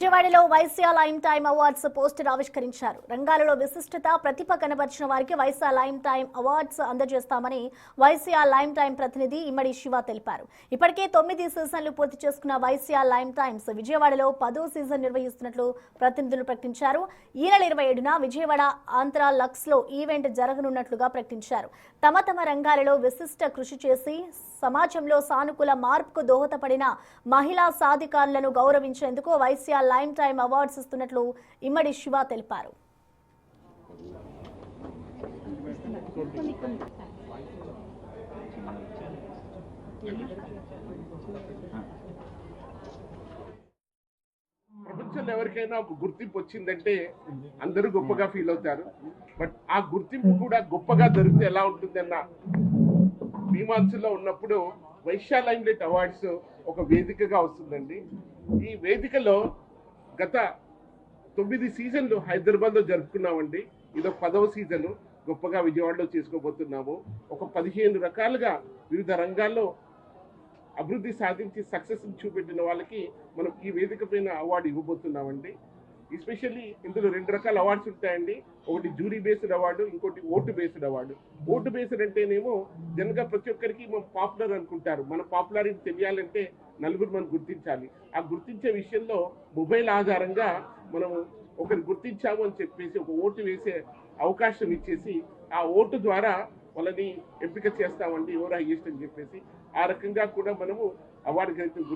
విజయవాడలో Vaishya lime time awards poster ఆవిష్కరించారు. రంగాలలో విశిష్టత ప్రతిభ కనబర్చిన వారికి వైశ్య లైమ్ టైమ్ అవార్డ్స్ అందజేస్తామని వైశ్య లైమ్ టైమ్ ప్రతినిధి ఇమ్మడి శివ తెలిపారు. ఇప్పటికే 9 సీజన్లు పూర్తి చేసుకున్న వైశ్య లైమ్ టైమ్స్ విజయవాడలో 10వ సీజన్ నిర్వహిస్తున్నట్లు ప్రతినిధులు ప్రకటించారు. ఈ నెల 27న విజయవాడ ఆంధ్ర లక్స్ లో ఈవెంట్ జరగనున్నట్లుగా ప్రకటించారు. తమ రంగాలలో విశిష్ట కృషి చేసి సమాజంలో సానుకూల మార్పుకు దోహదపడిన మహిళా సాధికారులను గౌరవించేందుకు వైశ్య లైమ్ టైమ్ అవార్డ్స్ ఇస్తున్నట్లు ఇమ్మడి శివ తెలిపారు. ప్రపంచంలో ఎవరికైనా ఒక గుర్తింపు వచ్చిందంటే అందరూ గొప్పగా ఫీల్ అవుతారు. బట్ ఆ గుర్తింపు కూడా గొప్పగా దొరికితే ఎలా ఉంటుందన్న మీమాంసలో ఉన్నప్పుడు వైశ్య లైమ్లైట్ అవార్డ్స్ ఒక వేదికగా వస్తుందండి. ఈ వేదికలో గత 9 సీజన్లు హైదరాబాద్లో జరుపుకున్నామండి. ఇదొక 10వ సీజన్ గొప్పగా విజయవాడలో చేసుకోబోతున్నాము. ఒక 15 రకాలుగా వివిధ రంగాల్లో అభివృద్ధి సాధించి సక్సెస్ చూపెట్టిన వాళ్ళకి మనం ఈ వేదిక పైన అవార్డు ఇవ్వబోతున్నామండి. ఎస్పెషల్లీ ఇందులో 2 రకాల అవార్డ్స్ ఉంటాయండి. ఒకటి జ్యూరీ బేస్డ్ అవార్డు, ఇంకోటి vote based award. Vote based అంటేనేమో జనగా ప్రతి ఒక్కరికి మనం పాపులర్ అనుకుంటారు. మన పాపులారిటీ తెలియాలంటే నలుగురు మనం గుర్తించాలి. ఆ గుర్తించే విషయంలో మొబైల్ ఆధారంగా మనం ఒకరు గుర్తించాము అని చెప్పేసి ఒక ఓటు వేసే అవకాశం ఇచ్చేసి ఆ ఓటు ద్వారా వాళ్ళని ఎంపిక చేస్తామండి ఎవరు హైయెస్ట్ అని చెప్పేసి. ఆ రకంగా కూడా మనము అవార్డు గ్రహీతలు